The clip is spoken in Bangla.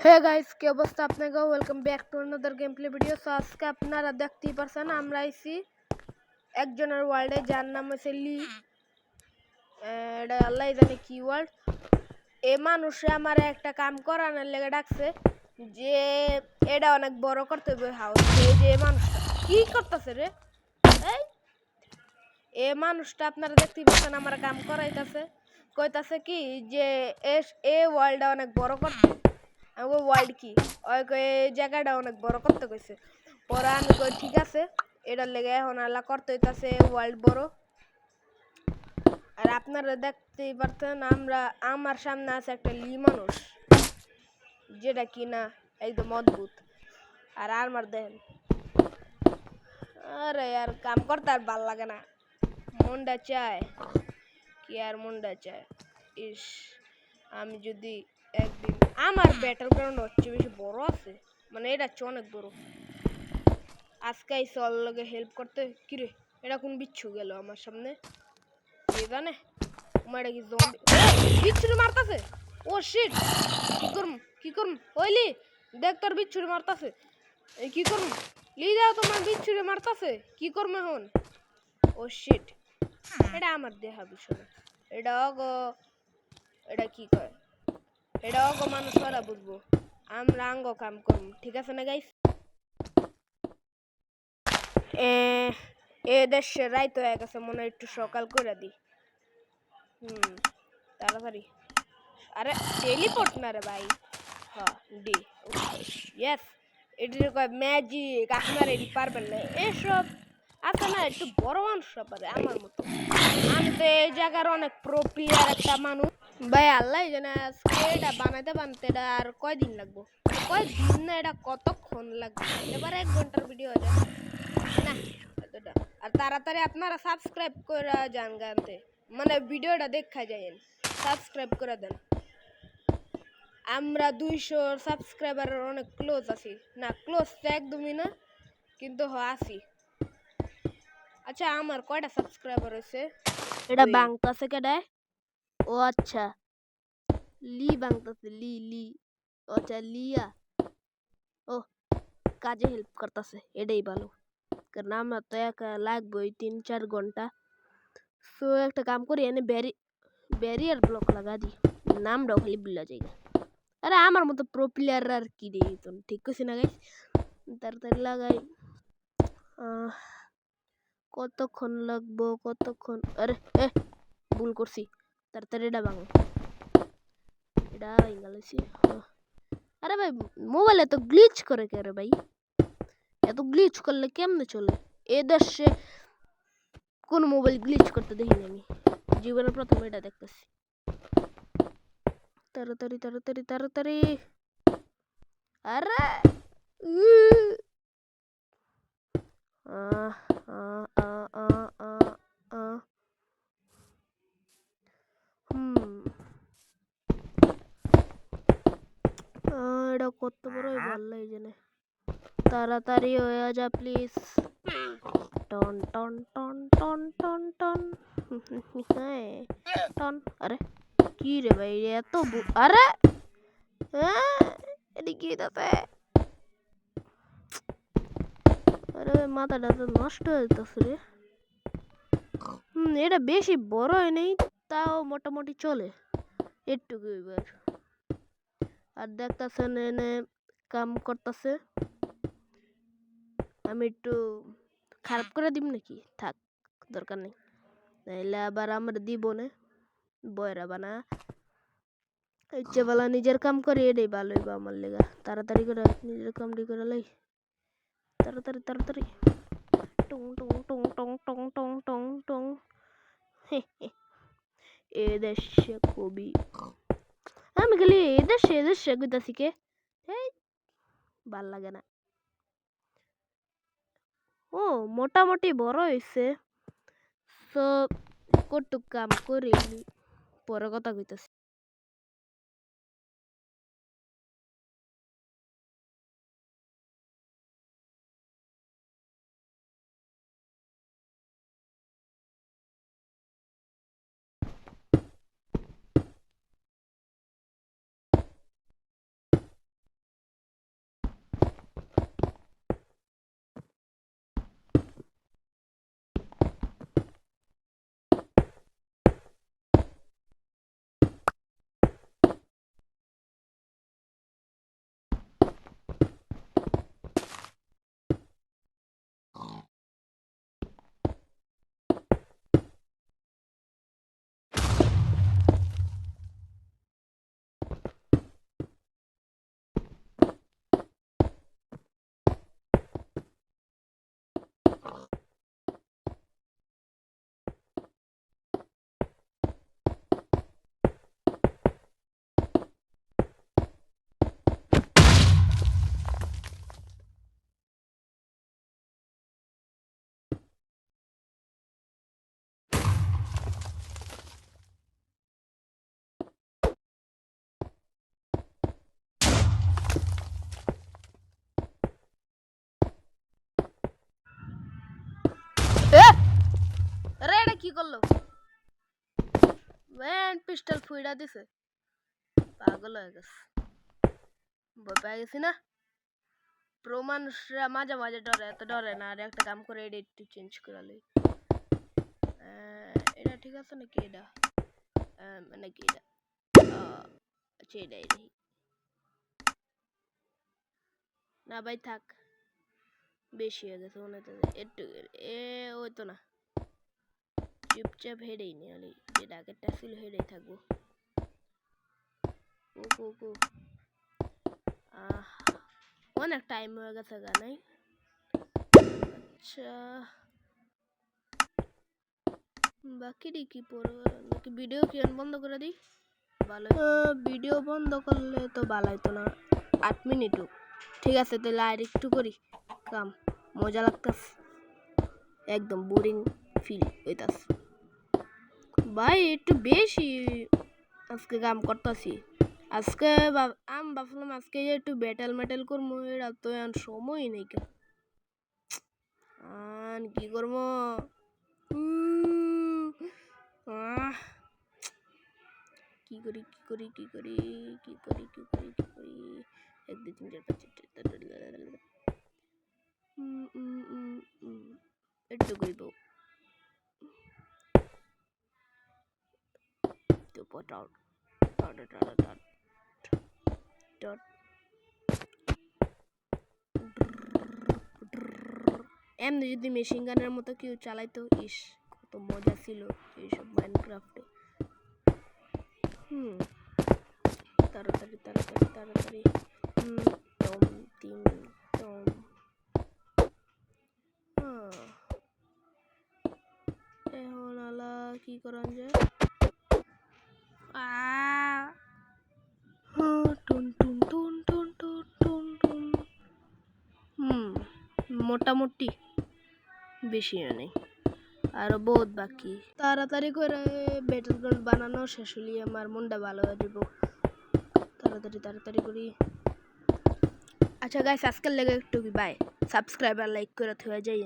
হে গাইস, কি অবস্থা আপনাকে? Welcome back to another game play video. So আজকে আপনারা দেখতেই পারছেন আমরা আইছি একজনের ওয়ার্ল্ডে, যার নাম হচ্ছে লি। এটা আল্লাহ জানে কি ওয়ার্ল্ড। এ মানুষে আমার একটা কাম করানোর লেগে ডাকছে, যে এটা অনেক বড় করতে হবে হাউস। এই যে মানুষটা কি করতেছে রে, এই এ মানুষটা আপনারা দেখতেই পাচ্ছেন আমার কাম করাইতেছে। কইতাছে কি যে এ ওয়ার্ল্ডটা অনেক বড় করতে। আমি ওয়ার্ল্ড কি ওই এই জায়গাটা অনেক বড় করতে কইছে। পরে আমি কই ঠিক আছে, এটার লেগে এখন আল্লাহ করতে হইতাছে ওয়ার্ল্ড বড়। আর আপনারা দেখতেই পারতেন আমার সামনে আছে একটা লি মানুষ, যেটা কিনা একদম অদ্ভুত। আর আমার দেখেন, আরে আর কাম করতে আর ভাল লাগে না, মনটা চায় কি আর মনটা চায়। ইস, আমি যদি একদিন আমার ব্যাটল গ্রাউন্ড হচ্ছে বেশি বড় আছে, মানে এটা হচ্ছে অনেক বড়। আজকে চল লগে হেল্প করতে। কিরে, এটা কোন বিচ্ছু গেল আমার সামনে, কে জানে? মারা কি জম্বি বিচ্ছুরে মারতাছে। ও শিট, কি করম ওইলি, দেখ তোর বিচ্ছুরে মারতাছে। এই কি করম, লি যাও, তোমার বিচ্ছুরে মারতাছে, কি করম এখন? ও শিট, এটা আমার দেহা বিষয় না, এটা এটা কি কয়, এটা মানুষ ওরা বুঝবো, আমরা আঙ্গ কাম করম, ঠিক আছে না গাইস? এ দেশে রাইত হয়ে গেছে, মনে একটু সকাল করে দি। তাড়াতাড়ি। আরে টেলিপোর্ট না রে ভাই। হ্যাঁ ডি, ইয়েস। এটির কয় ম্যাজিক, আপনার এটি পারবেন না এসব। আছে না একটু বড় মানুষ পারে আমার মতো। আমি তো এই জায়গার অনেক প্রো প্লেয়ার একটা মানুষ ভাই। আল্লাহ জানে আজকে এটা বানাইতে এটা আর কয়দিন লাগবো, কয়দিন না, এটা কতক্ষণ লাগবে? এবার 1 ঘন্টার ভিডিও হয়ে যায় না এতটা। আর তাড়াতাড়ি আপনারা সাবস্ক্রাইব করে যান গানতে, মানে ভিডিওটা দেখা যায়, সাবস্ক্রাইব করে দেন। আমরা 200 সাবস্ক্রাইবারের অনেক ক্লোজ আছি, না ক্লোজ তো একদমই না, কিন্তু আছি। আচ্ছা, আমার কয়টা সাবস্ক্রাইবার হয়েছে? এটা বাংতাছে কেডায়? ও আচ্ছা, লি বাংতাছে, লি লি, আচ্ছা লিয়া। ও কাজে হেল্প করতেছে, এটাই ভালো, কারণ আমার তো একা লাগবে 3-4 ঘন্টা। সো একটা কাম করি, এনে ব্যারিয়ার ব্লক লাগা দি, নামটাও খালি ভুলা যায়। আরে আমার মতো প্রো প্লেয়ার আর কি রে, তো ঠিক কইছি না গাইস? তাড়াতাড়ি লাগাই। কতক্ষণ লাগবো, কতক্ষণ? আরে ভুল করছি, তাড়াতাড়ি এটা ভাঙো, এটা ভাঙালেছি। আরে ভাই, মোবাইল এত গ্লিচ করে কে রে ভাই? এত গ্লিচ করলে কেমনে চলে? এ দেশে কোন মোবাইল গ্লিচ করতে দেখিনি আমি, জীবনের প্রথম এটা দেখতেছি। তাড়াতাড়ি তাড়াতাড়ি তাড়াতাড়ি। আরে এটা কত বড় ভালো জানে। তাড়াতাড়ি হয়ে যা প্লিজ। টন টন টন টন টন টন টন। আরে কি রে ভাই, এত আরে এদিকে তাতে, আরে মাথাটা তো নষ্ট হয়ে যেতেছে রে। এটা বেশি বড় হয় নেই, তাও মোটামুটি চলে একটুকু। এবার আর দেখতেছেন এনে কাম করতেছে, আমি একটু খারাপ করে দিব নাকি? থাক, দরকার নেই, নাইলে আবার আমরা দিব না বয়রা বানা। ইচ্ছে বেলা নিজের কাম করি, এটাই ভালো হইব আমার লেগা। তাড়াতাড়ি করে নিজের কামটি করে লাই, তাড়াতাড়ি তাড়াতাড়ি। টং টং টং টং টং টং টং টং। এ দেশে কবি, আমি খালি এদেশে কইতাছি কে, ভাল লাগে না। ও মোটামুটি বড় হয়েছে, তো কটুক কাম করি, পরে কথা কইতাছি। করলো ভ্যান পিস্টল ফুইড়া দিছে পাগল হয়ে গেছে ভয় পেয়ে গেছি না প্রো মানুষরা মাঝে মাঝে ডরে এত ডরে না আর একটা কাম করে এটা একটু চেঞ্জ করে লই এটা ঠিক আছে নাকি এটা নাকি এটা আচ্ছা এটাই দেখি না ভাই থাক বেশি হয়ে গেছে মনে হচ্ছে একটু ওই তো না চুপচাপ হেডেই নি হলে যেটা আগেরটা ছিল হেডেই থাকবো অনেক টাইম হয়ে গেছে গানাই আচ্ছা বাকি কি পড়ো নাকি ভিডিও কি বন্ধ করে দিই ভালো ভিডিও বন্ধ করলে তো ভালো হইতো না 8 মিনিটও ঠিক আছে তাহলে আর একটু করি কাম মজা লাগতেছে একদম বোরিং ফিল হইতাছে ভাই একটু বেশি আজকে কাম করতেছি আজকে আমি ভাবলাম আজকে একটু ব্যাটেল মেটেল করবো এটা তো সময় নেই কেন কি করবো কি করি কি করি কি করি কি করি কি করি কি করি 1 2 3 4 5 একটু করিব তো পটাউট এমনি যদি মেশিন গানের মতো কেউ চালাইতো ইস কত মজা ছিল এইসব মাইনক্রাফটে তাড়াতাড়ি তাড়াতাড়ি তাড়াতাড়ি টম তিন টম এখন আলা কি করান যায় টুন টুন টুন টুন টুন টুন টুন মোটামুটি বেশি নেই আরো বহুত বাকি তাড়াতাড়ি করে ব্যাটল গ্রাউন্ড বানানো শেষ হলে আমার মনটা ভালো হয়ে যাব তাড়াতাড়ি তাড়াতাড়ি করি আচ্ছা গাইস আজকের লেগে একটু বাই সাবস্ক্রাইব আর লাইক করে থুয়ে যাই